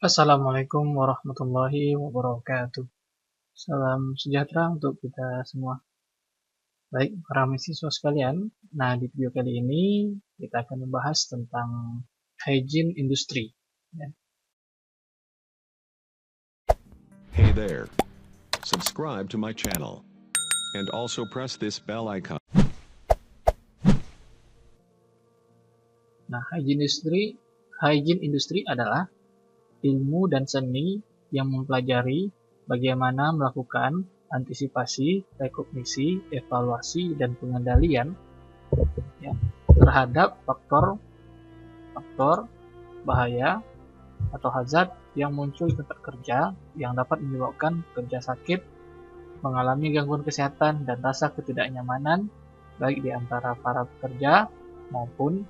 Assalamualaikum warahmatullahi wabarakatuh. Salam sejahtera untuk kita semua. Baik, para mahasiswa sekalian. Nah, di video kali ini kita akan membahas tentang hygiene industry. Ya. Hey there. Subscribe to my channel. And also press this bell icon. Nah, hygiene industry adalah ilmu dan seni yang mempelajari bagaimana melakukan antisipasi, rekognisi, evaluasi, dan pengendalian ya, terhadap faktor bahaya atau hazard yang muncul di tempat kerja yang dapat menyebabkan pekerja sakit, mengalami gangguan kesehatan, dan rasa ketidaknyamanan baik di antara para pekerja maupun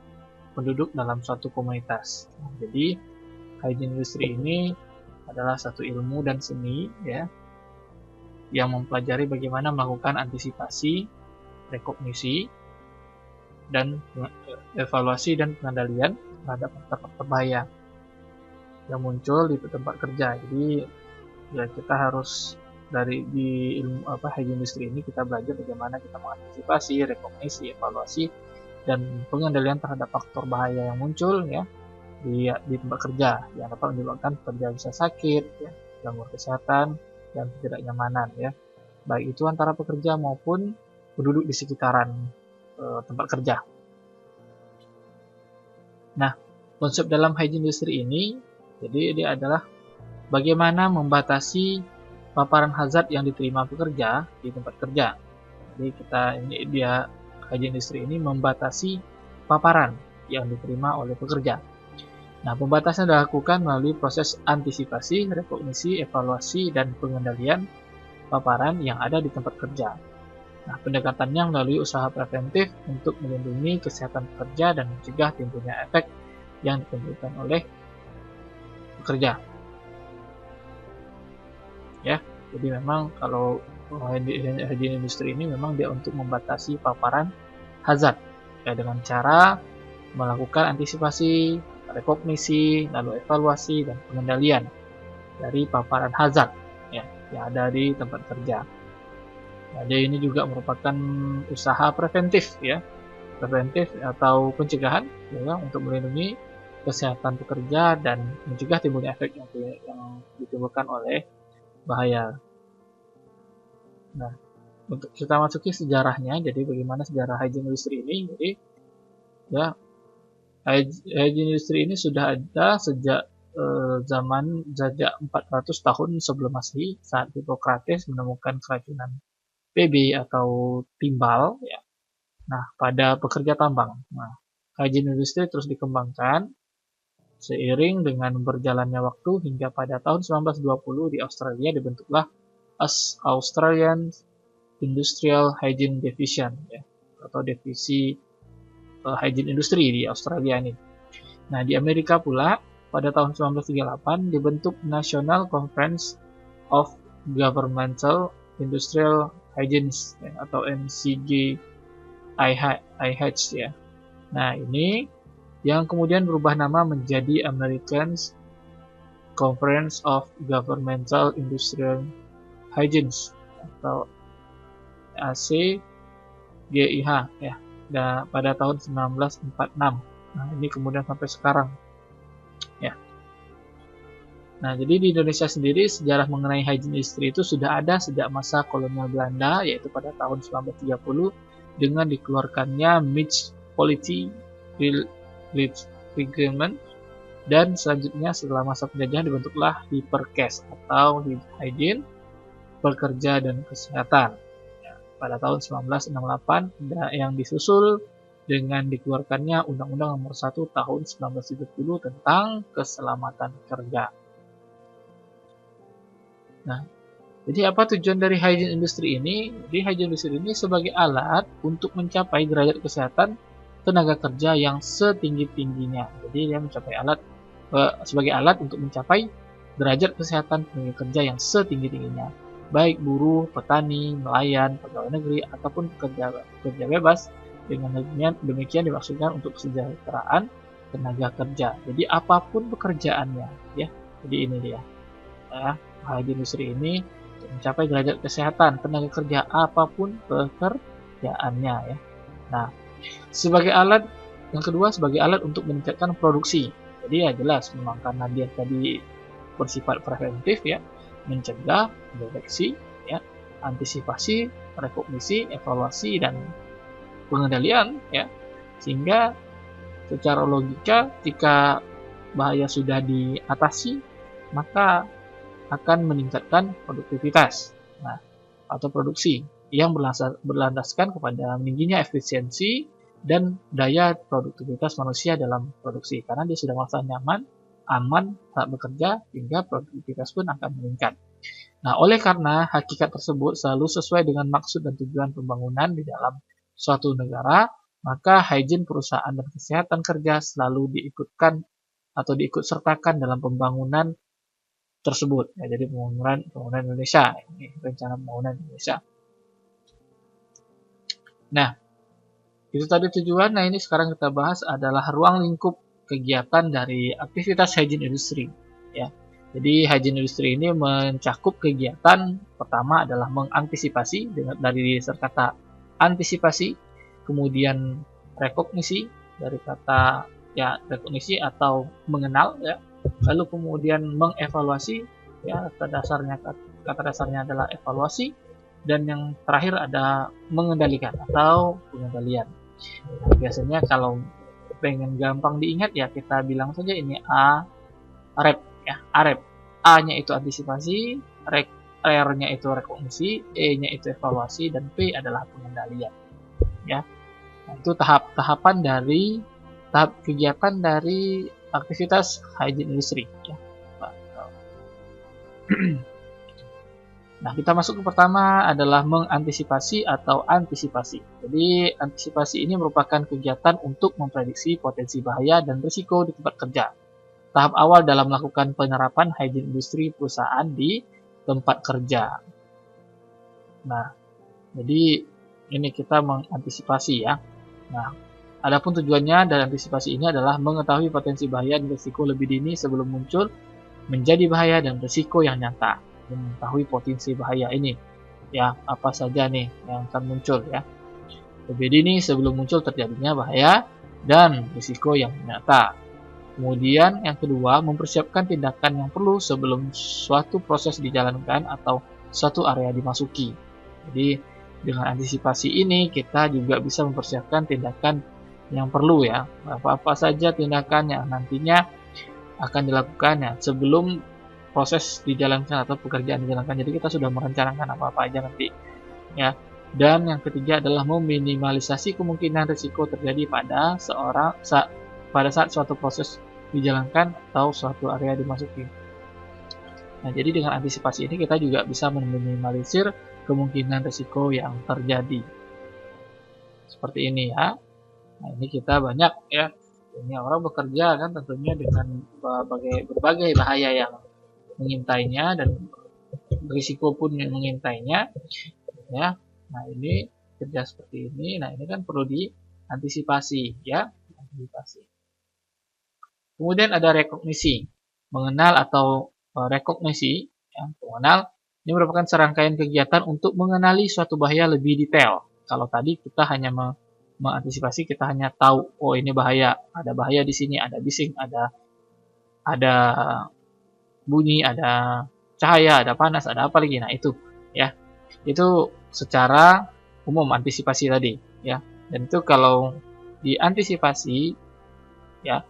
penduduk dalam suatu komunitas. Nah, jadi hygiene industry ini adalah satu ilmu dan seni ya yang mempelajari bagaimana melakukan antisipasi, rekognisi, dan evaluasi dan pengendalian terhadap faktor-faktor bahaya yang muncul di tempat kerja. Jadi ya kita harus di ilmu hygiene industry ini kita belajar bagaimana kita mengantisipasi, rekognisi, evaluasi, dan pengendalian terhadap faktor bahaya yang muncul ya di tempat kerja yang dapat menyebabkan pekerja bisa sakit, ya, gangguan kesehatan, dan ketidaknyamanan ya, baik itu antara pekerja maupun penduduk di sekitaran tempat kerja. Nah, konsep dalam hygiene industry ini, jadi dia adalah bagaimana membatasi paparan hazard yang diterima pekerja di tempat kerja. Jadi hygiene industry ini membatasi paparan yang diterima oleh pekerja. Nah, pembatasan dilakukan melalui proses antisipasi, rekognisi, evaluasi, dan pengendalian paparan yang ada di tempat kerja. Nah, pendekatannya melalui usaha preventif untuk melindungi kesehatan pekerja dan mencegah timbulnya efek yang ditimbulkan oleh pekerja. Ya, jadi memang kalau hygiene industry ini memang dia untuk membatasi paparan hazard ya, dengan cara melakukan antisipasi, rekognisi, lalu evaluasi, dan pengendalian dari paparan hazard ya, yang ada di tempat kerja. Jadi ini juga merupakan usaha preventif ya, preventif atau pencegahan ya, untuk melindungi kesehatan pekerja dan mencegah timbulnya efek yang ditimbulkan oleh bahaya. Nah, untuk kita masuki sejarahnya, jadi bagaimana sejarah hygiene industry ini? Jadi ya, hygiene industry ini sudah ada sejak sejak 400 tahun sebelum Masehi saat Hippocrates menemukan keracunan TB atau timbal ya. Nah, pada pekerja tambang. Nah, hygiene industry terus dikembangkan seiring dengan berjalannya waktu hingga pada tahun 1920 di Australia dibentuklah Australian Industrial Hygiene Division ya, atau divisi hygiene industry di Australia ini. Nah, di Amerika pula pada tahun 1938 dibentuk National Conference of Governmental Industrial Hygienists ya, atau NCGIH ya. Nah, ini yang kemudian berubah nama menjadi American Conference of Governmental Industrial Hygienists atau ACGIH ya. Dan pada tahun 1946. Nah, ini kemudian sampai sekarang. Ya. Nah, jadi di Indonesia sendiri sejarah mengenai hygiene industry itu sudah ada sejak masa kolonial Belanda, yaitu pada tahun 1930 dengan dikeluarkannya Mitch Polity Reglement, dan selanjutnya setelah masa penjajahan dibentuklah Hiperkes atau Hygiene, Pekerja dan Kesehatan pada tahun 1968 yang disusul dengan dikeluarkannya Undang-Undang Nomor 1 Tahun 1970 tentang keselamatan kerja. Nah, jadi apa tujuan dari hygiene industry ini? Jadi hygiene industry ini sebagai alat untuk mencapai derajat kesehatan tenaga kerja yang setinggi-tingginya. Jadi dia sebagai alat untuk mencapai derajat kesehatan tenaga kerja yang setinggi-tingginya. Baik buruh, petani, nelayan, pegawai negeri, ataupun pekerja bebas. Dengan demikian dimaksudkan untuk kesejahteraan tenaga kerja. Jadi apapun pekerjaannya, ya, Jadi ini dia, ya, bahaya di industri ini untuk mencapai derajat kesehatan tenaga kerja apapun pekerjaannya ya. Nah, sebagai alat yang kedua, sebagai alat untuk meningkatkan produksi. Jadi ya jelas memang karena dia tadi bersifat preventif ya, mencegah, deteksi, ya, antisipasi, rekognisi, evaluasi dan pengendalian ya. Sehingga secara logika ketika bahaya sudah diatasi, maka akan meningkatkan produktivitas atau produksi yang berlandaskan kepada meningginya efisiensi dan daya produktivitas manusia dalam produksi, karena dia sudah merasa nyaman, aman saat bekerja, hingga produktivitas pun akan meningkat. Nah, oleh karena hakikat tersebut selalu sesuai dengan maksud dan tujuan pembangunan di dalam suatu negara, maka hygiene perusahaan dan kesehatan kerja selalu diikutkan atau diikut sertakan dalam pembangunan tersebut. Ya, jadi pembangunan Indonesia, ini rencana pembangunan Indonesia. Nah, itu tadi tujuan. Nah, ini sekarang kita bahas adalah ruang lingkup kegiatan dari aktivitas hygiene industry. Ya, jadi hygiene industry ini mencakup kegiatan pertama adalah mengantisipasi dari kata antisipasi, kemudian rekognisi dari kata ya rekognisi atau mengenal ya, lalu kemudian mengevaluasi ya, kata dasarnya adalah evaluasi, dan yang terakhir ada mengendalikan atau pengendalian. Nah, biasanya kalau pengen gampang diingat ya kita bilang saja ini AREP ya, AREP. A-nya itu antisipasi, R-nya itu rekognisi, E-nya itu evaluasi, dan P adalah pengendalian. Ya, nah, itu tahap kegiatan dari aktivitas hygiene industry. Ya. Nah, kita masuk ke pertama adalah mengantisipasi atau antisipasi. Jadi, antisipasi ini merupakan kegiatan untuk memprediksi potensi bahaya dan risiko di tempat kerja. Tahap awal dalam melakukan penerapan hygiene industri perusahaan di tempat kerja. Nah, jadi ini kita mengantisipasi ya. Nah, adapun tujuannya dari antisipasi ini adalah mengetahui potensi bahaya dan risiko lebih dini sebelum muncul menjadi bahaya dan risiko yang nyata. Mengetahui potensi bahaya ini ya, apa saja nih yang akan muncul ya lebih dini sebelum muncul terjadinya bahaya dan risiko yang nyata. Kemudian yang kedua, mempersiapkan tindakan yang perlu sebelum suatu proses dijalankan atau suatu area dimasuki. Jadi dengan antisipasi ini kita juga bisa mempersiapkan tindakan yang perlu ya, apa-apa saja tindakan yang nantinya akan dilakukan ya sebelum proses dijalankan atau pekerjaan dijalankan. Jadi kita sudah merencanakan apa-apa aja nanti ya. Dan yang ketiga adalah meminimalisasi kemungkinan risiko terjadi pada saat suatu proses dijalankan atau suatu area dimasuki. Nah, jadi dengan antisipasi ini kita juga bisa meminimalisir kemungkinan risiko yang terjadi. Seperti ini ya. Nah, ini kita banyak ya. Ini orang bekerja kan tentunya dengan berbagai bahaya yang mengintainya dan risiko pun yang mengintainya ya. Nah, ini kerja seperti ini. Nah, ini kan perlu diantisipasi ya, antisipasi. Kemudian ada rekognisi, mengenal atau rekognisi ya, mengenal ini merupakan serangkaian kegiatan untuk mengenali suatu bahaya lebih detail. Kalau tadi kita hanya mengantisipasi, kita hanya tahu oh ini bahaya, ada bahaya di sini, ada bising, ada bunyi, ada cahaya, ada panas, ada apa lagi. Nah, itu ya. Itu secara umum antisipasi tadi ya. Dan itu kalau diantisipasi ya,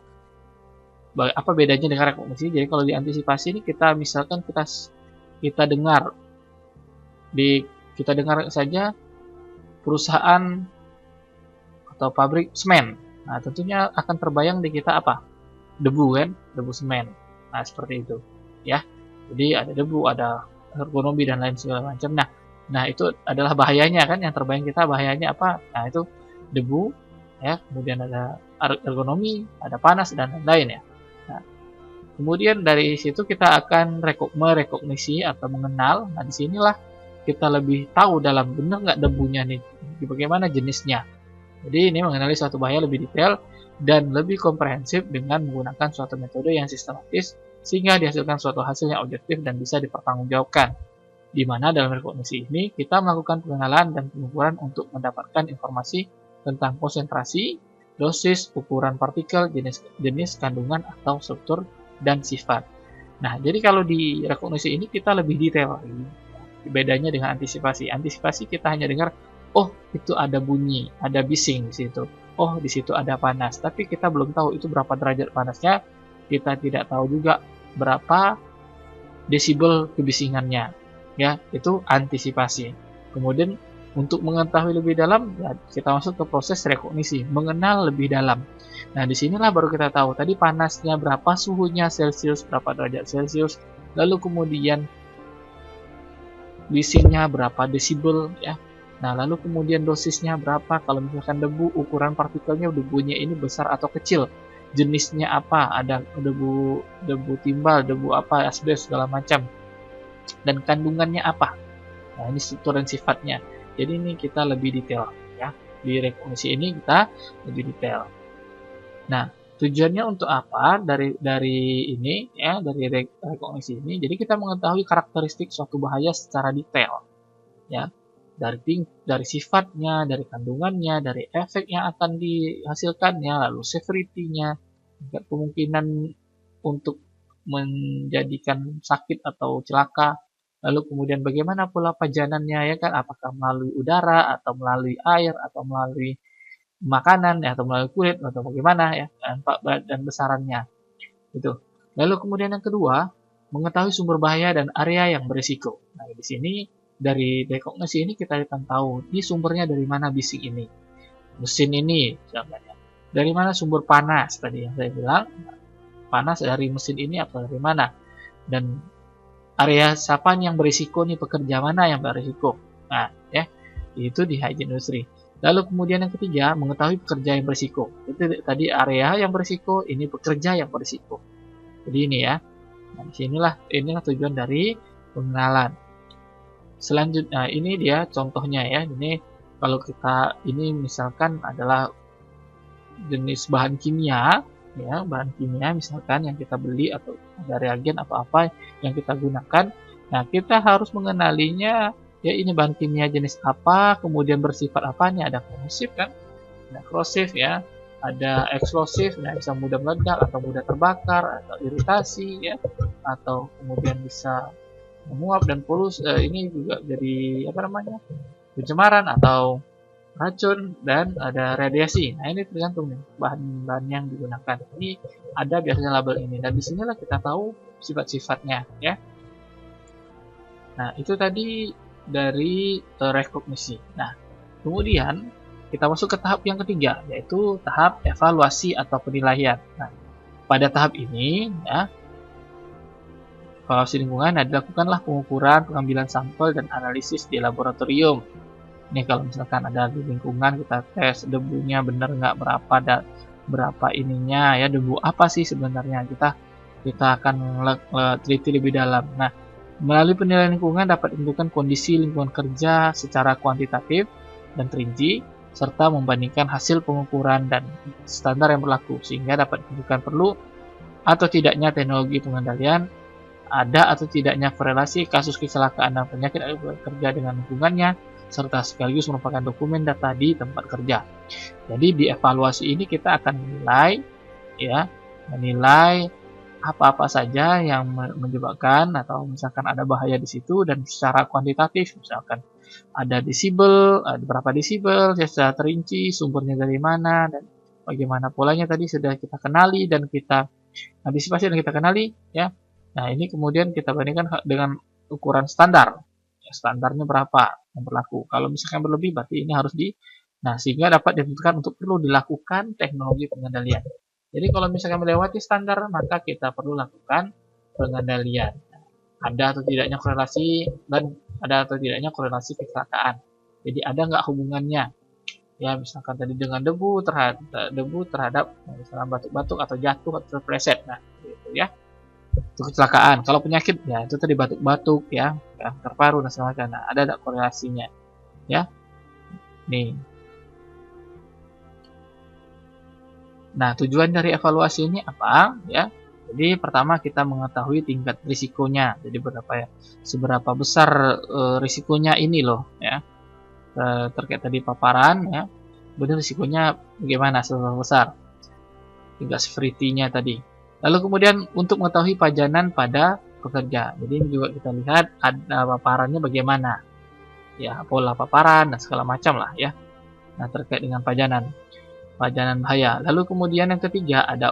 apa bedanya dengan rekognisi? Jadi kalau diantisipasi ini kita misalkan kita dengar saja perusahaan atau pabrik semen. Nah, tentunya akan terbayang di kita apa? Debu kan, debu semen. Nah, seperti itu ya. Jadi ada debu, ada ergonomi dan lain segala macam. Nah, itu adalah bahayanya kan, yang terbayang kita bahayanya apa? Nah, itu debu ya, kemudian ada ergonomi, ada panas dan lain-lain ya. Nah, kemudian dari situ kita akan merekognisi atau mengenal. Nah, disinilah kita lebih tahu dalam benar nggak debunya nih, bagaimana jenisnya. Jadi ini mengenali suatu bahaya lebih detail dan lebih komprehensif dengan menggunakan suatu metode yang sistematis sehingga dihasilkan suatu hasil yang objektif dan bisa dipertanggungjawabkan. Di mana dalam rekognisi ini kita melakukan pengenalan dan pengukuran untuk mendapatkan informasi tentang konsentrasi, dosis, ukuran partikel, jenis kandungan atau struktur dan sifat. Nah, jadi kalau di rekognisi ini kita lebih detail lagi. Bedanya dengan antisipasi. Antisipasi kita hanya dengar, oh itu ada bunyi, ada bising di situ. Oh di situ ada panas. Tapi kita belum tahu itu berapa derajat panasnya. Kita tidak tahu juga berapa desibel kebisingannya. Ya, itu antisipasi. Kemudian untuk mengetahui lebih dalam, ya, kita masuk ke proses rekognisi, mengenal lebih dalam. Nah, disinilah baru kita tahu tadi panasnya berapa, suhunya Celcius, berapa derajat Celcius, lalu kemudian bisingnya berapa desibel, ya. Nah, lalu kemudian dosisnya berapa, kalau misalkan debu, ukuran partikelnya, debunya ini besar atau kecil, jenisnya apa, ada debu timbal, debu apa, asbes, segala macam, dan kandungannya apa. Nah, ini struktur dan sifatnya. Jadi ini kita lebih detail, ya. Di rekognisi ini kita lebih detail. Nah, tujuannya untuk apa dari ini, ya, dari rekognisi ini? Jadi kita mengetahui karakteristik suatu bahaya secara detail, ya. Dari sifatnya, dari kandungannya, dari efek yang akan dihasilkannya, lalu severity-nya, kemungkinan untuk menjadikan sakit atau celaka, lalu kemudian bagaimana pula pajanannya, ya kan, apakah melalui udara atau melalui air atau melalui makanan, ya, atau melalui kulit atau bagaimana, ya, dan besarannya itu. Lalu kemudian yang kedua, mengetahui sumber bahaya dan area yang berisiko. Nah, di sini dari rekognisi ini kita akan tahu ini sumbernya dari mana bising ini, mesin ini contohnya, dari mana sumber panas tadi yang saya bilang, panas dari mesin ini atau dari mana, dan area siapa yang berisiko nih, pekerja mana yang berisiko. Nah, ya, itu di hygiene industry. Lalu kemudian yang ketiga, mengetahui pekerja yang berisiko. Itu tadi area yang berisiko, ini pekerja yang berisiko. Jadi ini ya. Nah, inilah tujuan dari pengenalan. Selanjutnya ini dia contohnya ya. Ini kalau kita ini misalkan adalah jenis bahan kimia, ya, bahan kimia misalkan yang kita beli atau ada reagen atau apa yang kita gunakan. Nah, kita harus mengenalinya, ya, ini bahan kimia jenis apa, kemudian bersifat apa. Ini ada korosif kan, ada korosif, ya, ada eksplosif, nah bisa mudah meledak atau mudah terbakar atau iritasi, ya, atau kemudian bisa menguap dan polusi, ini juga jadi apa namanya, pencemaran atau racun, dan ada radiasi. Nah, ini tergantung nih bahan-bahan yang digunakan. Ini ada biasanya label ini, dan disinilah kita tahu sifat-sifatnya, ya. Nah, itu tadi dari rekognisi. Nah, kemudian kita masuk ke tahap yang ketiga, yaitu tahap evaluasi atau penilaian. Nah, pada tahap ini, ya, evaluasi lingkungan, nah, dilakukanlah pengukuran, pengambilan sampel, dan analisis di laboratorium. Ini kalau misalkan ada di lingkungan, kita tes debunya benar nggak, berapa ininya, ya, debu apa sih sebenarnya, kita akan teliti lebih dalam. Nah, melalui penilaian lingkungan dapat ditentukan kondisi lingkungan kerja secara kuantitatif dan terinci, serta membandingkan hasil pengukuran dan standar yang berlaku, sehingga dapat ditentukan perlu atau tidaknya teknologi pengendalian, ada atau tidaknya korelasi kasus kecelakaan dan penyakit kerja dengan lingkungannya, serta sekaligus merupakan dokumen data di tempat kerja. Jadi di evaluasi ini kita akan menilai apa-apa saja yang menyebabkan atau misalkan ada bahaya di situ, dan secara kuantitatif, misalkan ada desibel, ada berapa desibel, secara terinci, sumbernya dari mana, dan bagaimana polanya tadi sudah kita kenali dan kita antisipasi dan kita kenali, ya. Nah, ini kemudian kita bandingkan dengan ukuran standar. Ya, standarnya berapa yang berlaku. Kalau misalkan berlebih, berarti ini harus nah, sehingga dapat ditentukan untuk perlu dilakukan teknologi pengendalian. Jadi kalau misalkan melewati standar, maka kita perlu lakukan pengendalian. Ada atau tidaknya korelasi, dan ada atau tidaknya korelasi kecelakaan. Jadi ada nggak hubungannya? Ya, misalkan tadi dengan debu terhadap misalnya batuk-batuk atau jatuh atau terpleset. Nah, gitu ya. Itu kecelakaan. Kalau penyakit, ya itu tadi batuk-batuk, ya, kanker paru dan segala macam. Nah, ada korelasinya, ya. Nih. Nah, tujuan dari evaluasi ini apa, ya? Jadi pertama kita mengetahui tingkat risikonya. Jadi seberapa besar risikonya ini loh ya. Terkait tadi paparan ya. Kemudian risikonya bagaimana, seberapa besar. Tingkat severity-nya tadi. Lalu kemudian untuk mengetahui pajanan pada pekerja. Jadi ini juga kita lihat ada paparannya bagaimana. Ya, pola paparan dan segala macam lah ya. Nah, terkait dengan pajanan bahaya. Lalu kemudian yang ketiga ada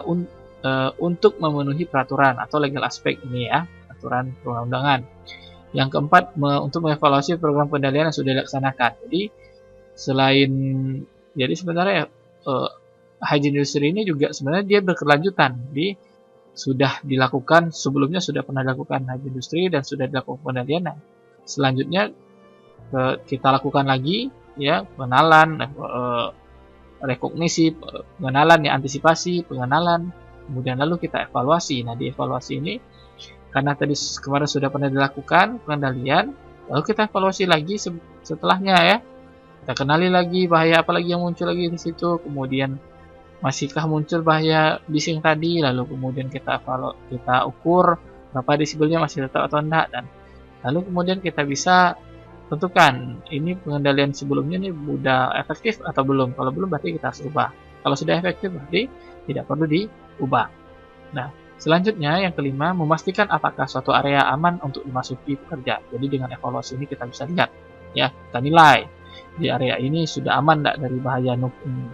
untuk memenuhi peraturan atau legal aspek ini ya, aturan perundang-undangan. Yang keempat, untuk mengevaluasi program pengendalian yang sudah dilaksanakan. Jadi sebenarnya hygiene industry ini juga sebenarnya dia berkelanjutan. Jadi sudah dilakukan sebelumnya, sudah pernah dilakukan hygiene industry dan sudah dilakukan pengendalian. Nah, selanjutnya kita lakukan lagi ya, pengenalan, rekognisi, pengenalan ya, antisipasi, pengenalan, kemudian lalu kita evaluasi. Nah, di evaluasi ini karena tadi kemarin sudah pernah dilakukan pengendalian, lalu kita evaluasi lagi setelahnya ya. Kita kenali lagi bahaya apa lagi yang muncul lagi di situ, kemudian masihkah muncul bahaya bising tadi, lalu kemudian kita ukur berapa desibelnya masih tetap atau enggak, dan lalu kemudian kita bisa tentukan ini pengendalian sebelumnya ini sudah efektif atau belum. Kalau belum berarti kita harus ubah. Kalau sudah efektif berarti tidak perlu diubah. Nah, selanjutnya yang kelima, memastikan apakah suatu area aman untuk dimasuki pekerja. Jadi dengan evaluasi ini kita bisa lihat ya, kita nilai di area ini sudah aman tidak dari bahaya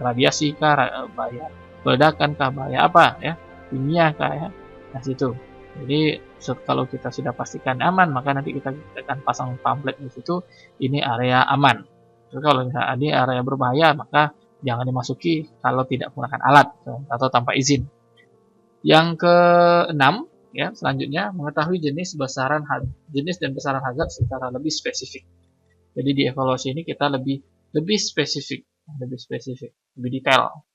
radiasi kah, bahaya ledakan kah, bahaya apa ya, kimia kah ya. Nah, situ. Jadi kalau kita sudah pastikan aman, maka nanti kita akan pasang pamflet di situ, ini area aman. Jadi kalau misalnya ini area berbahaya, maka jangan dimasuki kalau tidak menggunakan alat atau tanpa izin. Yang keenam, ya, selanjutnya mengetahui jenis dan besaran hazard secara lebih spesifik. Jadi di evaluasi ini kita lebih spesifik, lebih detail.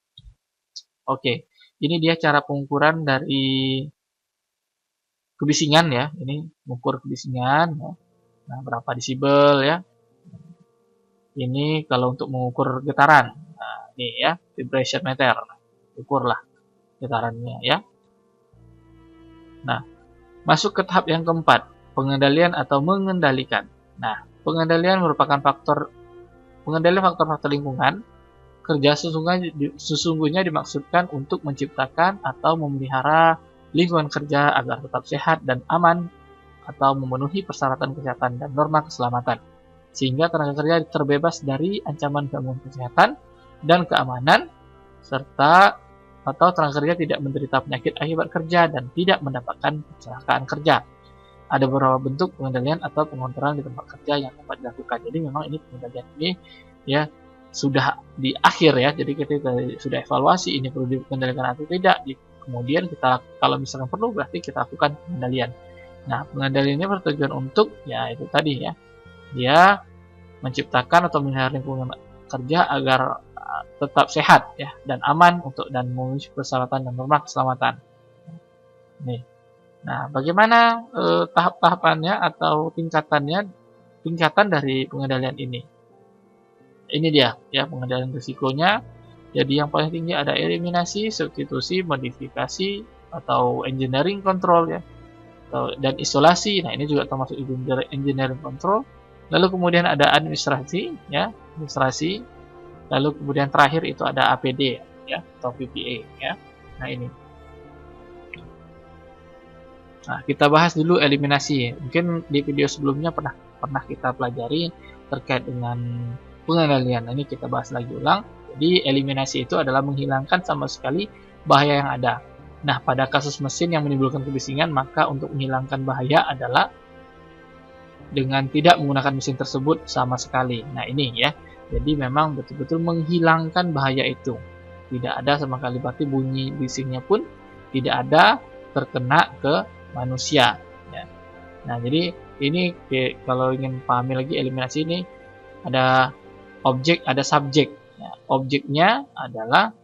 Oke, ini dia cara pengukuran dari kebisingan ya. Ini mengukur kebisingan ya. Nah, berapa desibel ya. Ini kalau untuk mengukur getaran. Nah, ini ya, vibration meter. Ukurlah getarannya ya. Nah, masuk ke tahap yang keempat, pengendalian atau mengendalikan. Nah, pengendalian merupakan faktor lingkungan. Kerja sesungguhnya dimaksudkan untuk menciptakan atau memelihara lingkungan kerja agar tetap sehat dan aman atau memenuhi persyaratan kesehatan dan norma keselamatan, sehingga tenaga kerja terbebas dari ancaman gangguan kesehatan dan keamanan, serta atau tenaga kerja tidak menderita penyakit akibat kerja dan tidak mendapatkan kecelakaan kerja. Ada beberapa bentuk pengendalian atau pengontrolan di tempat kerja yang dapat dilakukan. Jadi memang ini pengendalian ini ya sudah di akhir ya. Jadi kita sudah evaluasi ini perlu dikendalikan atau tidak. Kemudian kita kalau misalkan perlu berarti kita lakukan pengendalian. Nah, pengendalian ini bertujuan untuk ya itu tadi ya. Dia menciptakan atau memelihara lingkungan kerja agar tetap sehat ya dan aman dan memenuhi persyaratan dan norma keselamatan. Nih. Nah, bagaimana tahap-tahapannya atau tingkatan dari pengendalian ini? Ini dia ya pengendalian risikonya. Jadi yang paling tinggi ada eliminasi, substitusi, modifikasi atau engineering control ya. Dan isolasi. Nah, ini juga termasuk engineering control. Lalu kemudian ada administrasi ya, administrasi. Lalu kemudian terakhir itu ada APD ya atau PPA ya. Nah, ini. Nah, kita bahas dulu eliminasi. Mungkin di video sebelumnya pernah kita pelajari terkait dengan pengendalian. Nah, ini kita bahas lagi ulang. Jadi eliminasi itu adalah menghilangkan sama sekali bahaya yang ada. Nah, pada kasus mesin yang menimbulkan kebisingan, maka untuk menghilangkan bahaya adalah dengan tidak menggunakan mesin tersebut sama sekali. Nah, ini ya. Jadi memang betul-betul menghilangkan bahaya itu. Tidak ada sama sekali, berarti bunyi bisingnya pun tidak ada terkena ke manusia. Ya. Nah, jadi ini kalau ingin pahami lagi eliminasi ini ada objek, ada subjek. Ya, objeknya adalah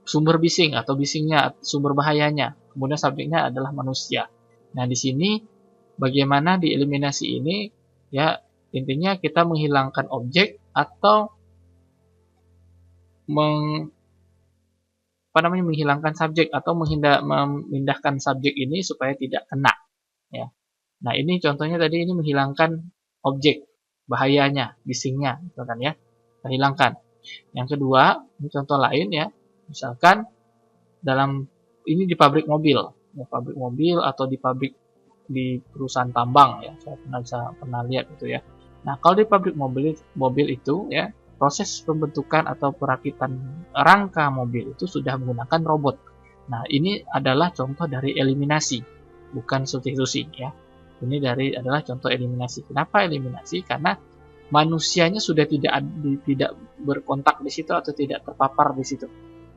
sumber bising atau bisingnya, sumber bahayanya. Kemudian subjeknya adalah manusia. Nah, di sini bagaimana dieliminasi ini? Ya, intinya kita menghilangkan objek atau menghilangkan subjek atau memindahkan subjek ini supaya tidak kena, ya. Nah, ini contohnya tadi ini menghilangkan objek, bahayanya, bisingnya, gitu kan ya. Kita hilangkan. Yang kedua, ini contoh lain ya. Misalkan ini di pabrik mobil, ya, pabrik mobil atau di perusahaan tambang ya. Saya pernah lihat itu ya. Nah, kalau di pabrik mobil itu ya, proses pembentukan atau perakitan rangka mobil itu sudah menggunakan robot. Nah, ini adalah contoh dari eliminasi, bukan substitusi ya. Ini adalah contoh eliminasi. Kenapa eliminasi? Karena manusianya sudah tidak berkontak di situ atau tidak terpapar di situ.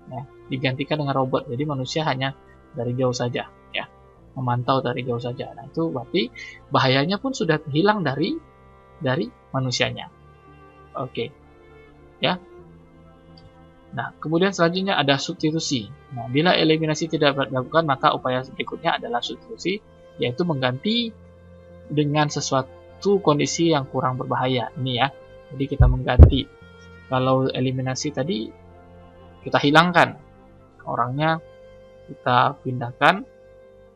Ya, digantikan dengan robot. Jadi manusia hanya dari jauh saja, ya, memantau dari jauh saja. Nah, itu berarti bahayanya pun sudah hilang dari manusianya. Oke, ya. Nah, kemudian selanjutnya ada substitusi. Nah, bila eliminasi tidak dilakukan, maka upaya berikutnya adalah substitusi, yaitu mengganti dengan sesuatu kondisi yang kurang berbahaya. Ini ya. Jadi kita mengganti. Kalau eliminasi tadi kita hilangkan orangnya, kita pindahkan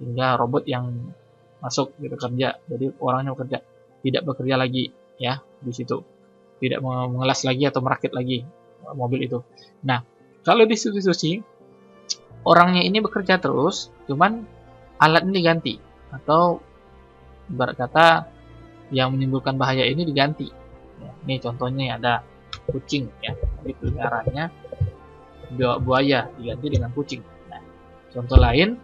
hingga robot yang masuk gitu kerja. Jadi orangnya bekerja, tidak bekerja lagi ya di situ. Tidak mengelas lagi atau merakit lagi mobil itu. Nah, kalau disubstitusi, orangnya ini bekerja terus, cuman alat ini diganti, atau ibarat kata yang menimbulkan bahaya ini diganti. Ya, ini contohnya ada kucing ya, jadi peliharaannya buaya diganti dengan kucing. Nah, contoh lain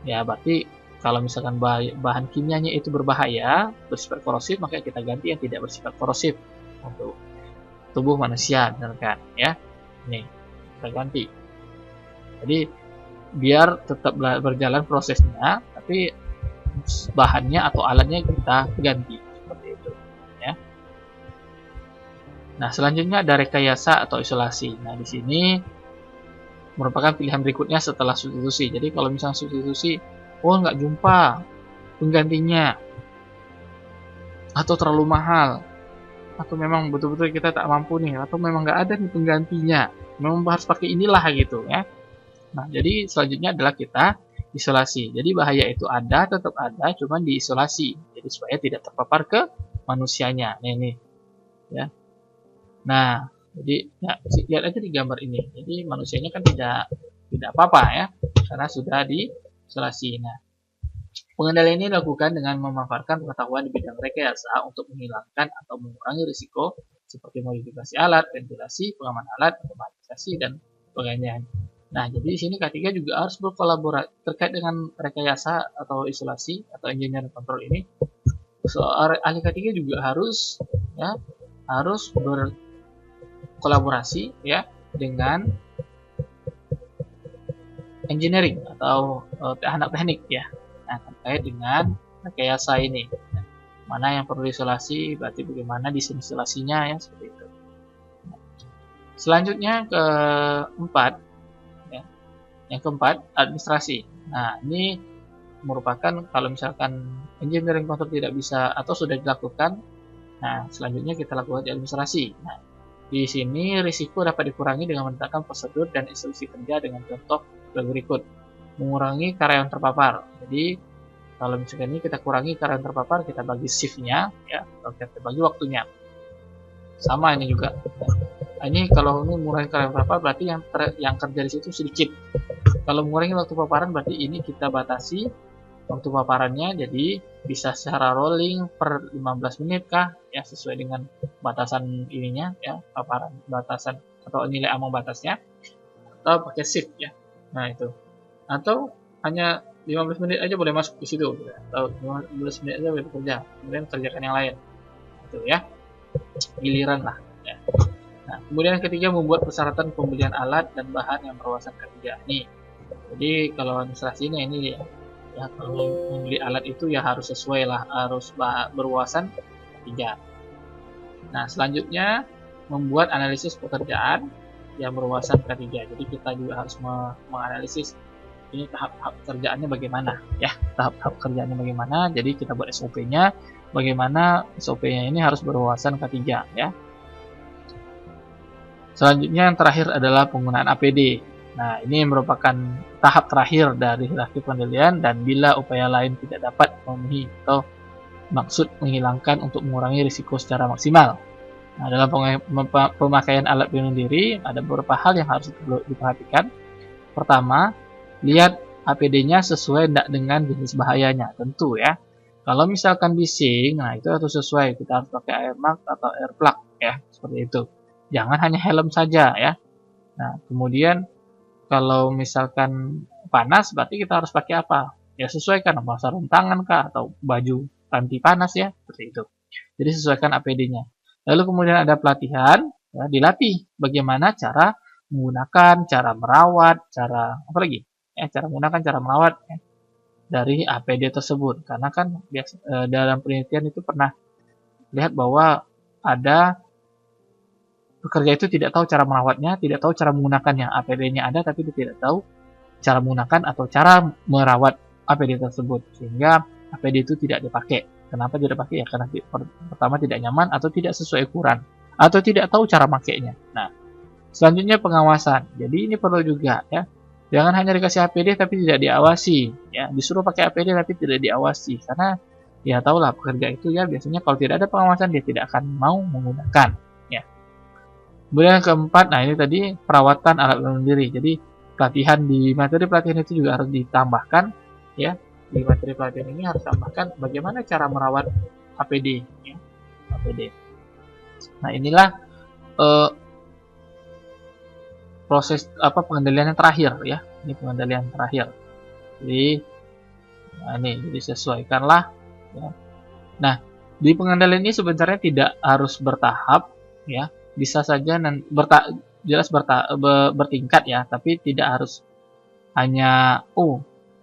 ya berarti kalau misalkan bahan kimianya itu berbahaya, bersifat korosif, maka kita ganti yang tidak bersifat korosif untuk tubuh manusia, misalkan ya. Ini kita ganti. Jadi biar tetap berjalan prosesnya, tapi bahannya atau alatnya kita ganti seperti itu ya. Nah, selanjutnya ada rekayasa atau isolasi. Nah, di sini merupakan pilihan berikutnya setelah substitusi. Jadi kalau misalnya substitusi, nggak jumpa penggantinya, atau terlalu mahal, atau memang betul-betul kita tak mampu nih, atau memang nggak ada nih penggantinya, memang harus pakai inilah gitu ya. Nah, jadi selanjutnya adalah kita isolasi. Jadi bahaya itu ada, tetap ada, cuman diisolasi. Jadi supaya tidak terpapar ke manusianya. Ini ya. Nah, jadi ya, lihat aja di gambar ini. Jadi manusianya kan tidak apa-apa ya, karena sudah diisolasi. Nah, pengendalian ini dilakukan dengan memanfaatkan pengetahuan di bidang rekayasa untuk menghilangkan atau mengurangi risiko seperti modifikasi alat, ventilasi, pengaman alat, otomatisasi, dan sebagainya. Nah, jadi di sini K3 juga harus berkolaborasi terkait dengan rekayasa atau isolasi atau engineering control ini. Ahli K3 juga harus berkolaborasi ya dengan engineering atau anak teknik ya. Nah, terkait dengan rekayasa ini. Mana yang perlu isolasi, berarti bagaimana desain isolasinya ya, seperti itu. Selanjutnya yang keempat, administrasi. Nah, ini merupakan kalau misalkan engineering control tidak bisa atau sudah dilakukan, nah selanjutnya kita lakukan administrasi. Nah, di sini risiko dapat dikurangi dengan menetapkan prosedur dan instruksi kerja dengan contoh berikut. Mengurangi karyawan terpapar. Jadi kalau misalkan ini kita kurangi karyawan terpapar, kita bagi shiftnya ya, atau kita bagi waktunya. Sama ini juga. Ini kalau ini mengurangi karyawan terpapar berarti yang kerja di situ sedikit. Kalau mengurangi waktu paparan berarti ini kita batasi waktu paparannya, jadi bisa secara rolling per 15 menit kah ya, sesuai dengan batasan ininya ya, paparan batasan atau nilai ambang batasnya, atau pakai shift ya. Nah, itu. Atau hanya 15 menit aja boleh masuk di situ ya. Atau 15 menit aja boleh bekerja, kemudian kerjakan yang lain. Itu ya. Giliran lah ya. Nah, kemudian yang ketiga, membuat persyaratan pembelian alat dan bahan yang berwawasan ketiga. Nih, jadi kalau administrasinya ini ya, kalau membeli alat itu ya harus sesuai lah, harus berwawasan ketiga. Nah, selanjutnya membuat analisis pekerjaan yang berwawasan ketiga. Jadi kita juga harus menganalisis ini tahap-tahap kerjaannya bagaimana ya, tahap-tahap kerjaannya bagaimana. Jadi kita buat SOP-nya, bagaimana SOP-nya ini harus berwawasan ketiga ya. Selanjutnya yang terakhir adalah penggunaan APD. Nah, ini merupakan tahap terakhir dari hierarki pengendalian, dan bila upaya lain tidak dapat memenuhi atau maksud menghilangkan untuk mengurangi risiko secara maksimal. Nah, dalam pemakaian alat pelindung diri ada beberapa hal yang harus diperhatikan. Pertama, lihat APD-nya sesuai tidak dengan jenis bahayanya, tentu ya. Kalau misalkan bising, nah itu harus sesuai, kita harus pakai air mask atau air plug ya, seperti itu. Jangan hanya helm saja ya. Nah, kemudian kalau misalkan panas, berarti kita harus pakai apa? Ya sesuaikan, apa sarung tangan kah atau baju anti panas ya, seperti itu. Jadi sesuaikan APD-nya. Lalu kemudian ada pelatihan, ya, dilatih bagaimana cara menggunakan, cara merawat, cara apa lagi? Ya, cara menggunakan, cara merawat ya, dari APD tersebut. Karena kan dalam penelitian itu pernah lihat bahwa ada pekerja itu tidak tahu cara merawatnya, tidak tahu cara menggunakannya. APD-nya ada tapi dia tidak tahu cara menggunakan atau cara merawat APD tersebut, sehingga APD itu tidak dipakai. Kenapa tidak dipakai? Ya karena pertama tidak nyaman atau tidak sesuai ukuran atau tidak tahu cara makainya. Nah, selanjutnya pengawasan. Jadi ini perlu juga ya. Jangan hanya dikasih APD tapi tidak diawasi, ya. Disuruh pakai APD tapi tidak diawasi, karena ya tahulah pekerja itu ya biasanya kalau tidak ada pengawasan dia tidak akan mau menggunakan, ya. Kemudian yang keempat, nah ini tadi perawatan alat pelindung diri. Jadi pelatihan di materi pelatihan itu juga harus ditambahkan, ya. Di materi pelatihan ini harus tambahkan bagaimana cara merawat APD, ya. APD. Nah inilah proses pengendalian yang terakhir ya. Ini pengendalian terakhir. Jadi nah ini jadi sesuaikanlah ya. Nah, di pengendalian ini sebenarnya tidak harus bertahap ya. Bisa saja bertingkat ya, tapi tidak harus hanya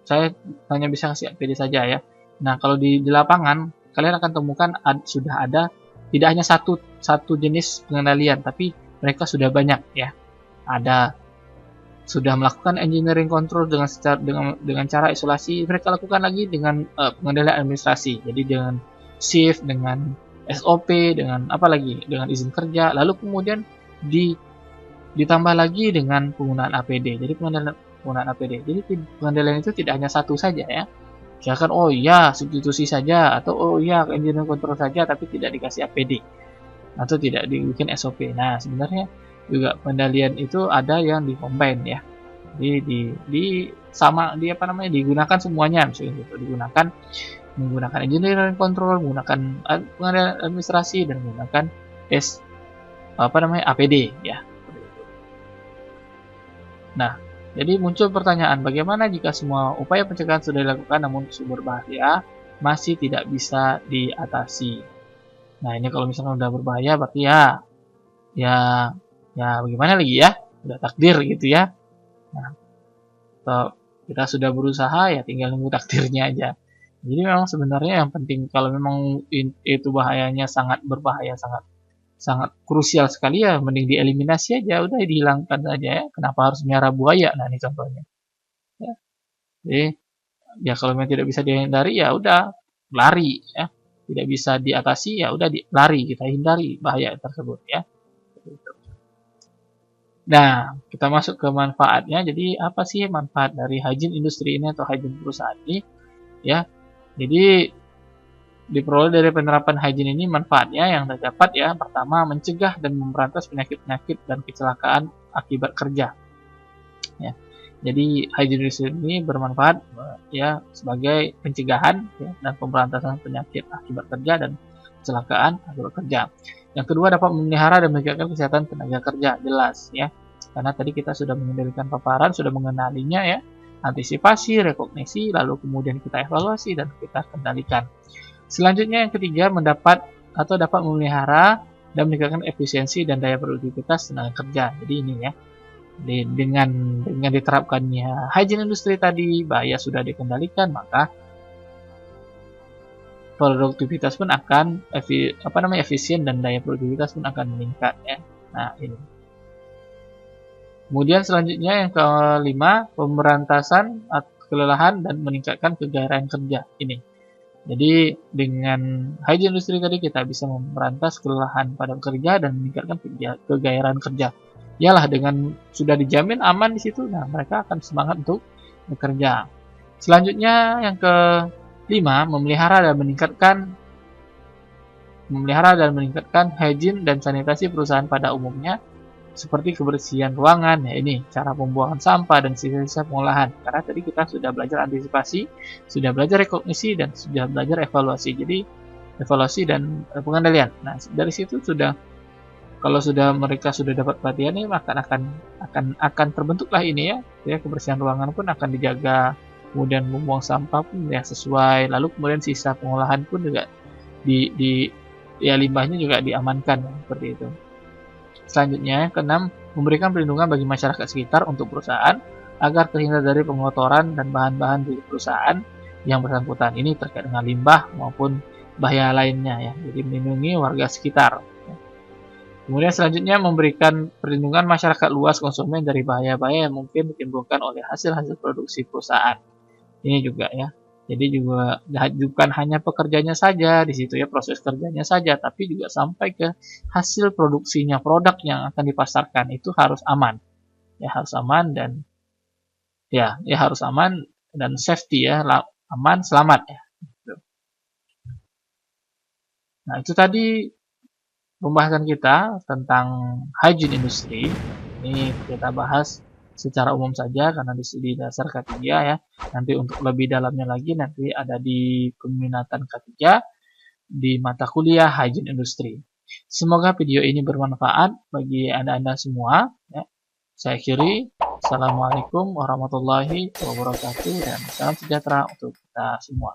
saya hanya bisa kasih APD saja ya. Nah, kalau di lapangan kalian akan temukan sudah ada tidak hanya satu jenis pengendalian, tapi mereka sudah banyak ya. Ada sudah melakukan engineering control dengan cara isolasi, mereka lakukan lagi dengan pengendalian administrasi. Jadi dengan shift, dengan SOP, dengan apa lagi? Dengan izin kerja, lalu kemudian ditambah lagi dengan penggunaan APD. Jadi penggunaan APD. Jadi pengendalian itu tidak hanya satu saja ya. Misalkan substitusi saja atau engineering control saja tapi tidak dikasih APD atau tidak dibikin SOP. Nah, sebenarnya juga pengendalian itu ada yang di-combine ya. Jadi digunakan semuanya, misalnya gitu. Menggunakan engineering control, menggunakan pengendalian administrasi dan menggunakan APD ya. Nah, jadi muncul pertanyaan, bagaimana jika semua upaya pencegahan sudah dilakukan namun sumber bahaya masih tidak bisa diatasi? Nah, ini kalau misalnya udah berbahaya berarti ya bagaimana lagi ya? Udah takdir gitu ya. Nah, kita sudah berusaha ya tinggal nunggu takdirnya aja. Jadi memang sebenarnya yang penting kalau memang itu bahayanya sangat berbahaya, sangat krusial sekali ya mending dieliminasi aja, udah dihilangkan saja ya. Kenapa harus melihara buaya? Nah, ini contohnya. Ya. Jadi ya kalau memang tidak bisa dihindari ya udah lari ya. Tidak bisa diatasi ya udah lari, kita hindari bahaya tersebut ya. Nah, kita masuk ke manfaatnya. Jadi apa sih manfaat dari hygiene industri ini atau hygiene perusahaan ini? Ya, jadi diperoleh dari penerapan hygiene ini manfaatnya yang terdapat ya. Pertama, mencegah dan memberantas penyakit-penyakit dan kecelakaan akibat kerja. Ya, jadi hygiene industri ini bermanfaat ya sebagai pencegahan ya, dan pemberantasan penyakit akibat kerja dan kecelakaan akibat kerja. Yang kedua, dapat memelihara dan meningkatkan kesehatan tenaga kerja, jelas ya. Karena tadi kita sudah mengendalikan paparan, sudah mengenalinya ya, antisipasi, rekognisi, lalu kemudian kita evaluasi dan kita kendalikan. Selanjutnya yang ketiga, dapat memelihara dan meningkatkan efisiensi dan daya produktivitas tenaga kerja. Jadi ini ya. Dengan diterapkannya hygiene industri tadi, bahaya sudah dikendalikan, maka produktivitas pun akan efisien dan daya produktivitas pun akan meningkat ya. Nah, ini. Kemudian selanjutnya yang kelima, pemberantasan kelelahan dan meningkatkan kegairahan kerja. Ini. Jadi dengan hygiene industri tadi kita bisa memberantas kelelahan pada bekerja dan meningkatkan kegairahan kerja. Yalah, dengan sudah dijamin aman di situ, nah mereka akan semangat untuk bekerja. Selanjutnya yang kelima, memelihara dan meningkatkan hygiene dan sanitasi perusahaan pada umumnya, seperti kebersihan ruangan, ya ini cara pembuangan sampah dan sisa-sisa pengolahan. Karena tadi kita sudah belajar antisipasi, sudah belajar rekognisi, dan sudah belajar evaluasi. Jadi evaluasi dan pengendalian. Nah, dari situ sudah, kalau sudah mereka sudah dapat pelatihan ini, maka akan terbentuklah ini ya kebersihan ruangan pun akan dijaga, kemudian membuang sampah pun ya sesuai, lalu kemudian sisa pengolahan pun juga ya limbahnya juga diamankan seperti itu. Selanjutnya, keenam, memberikan perlindungan bagi masyarakat sekitar untuk perusahaan agar terhindar dari pengotoran dan bahan-bahan di perusahaan yang bersangkutan. Ini terkait dengan limbah maupun bahaya lainnya ya. Jadi melindungi warga sekitar. Kemudian selanjutnya, memberikan perlindungan masyarakat luas konsumen dari bahaya-bahaya yang mungkin ditimbulkan oleh hasil-hasil produksi perusahaan. Ini juga ya. Jadi juga bukan hanya pekerjanya saja di situ ya, proses kerjanya saja, tapi juga sampai ke hasil produksinya, produk yang akan dipasarkan itu harus aman. Ya harus aman dan harus aman dan safety ya, aman, selamat ya. Nah, itu tadi pembahasan kita tentang hygiene industry. Ini kita bahas secara umum saja karena di dasar K3 ya. Nanti untuk lebih dalamnya lagi nanti ada di peminatan K3 di mata kuliah hygiene industry. Semoga video ini bermanfaat bagi Anda semua ya. Saya akhiri. Assalamualaikum warahmatullahi wabarakatuh dan salam sejahtera untuk kita semua.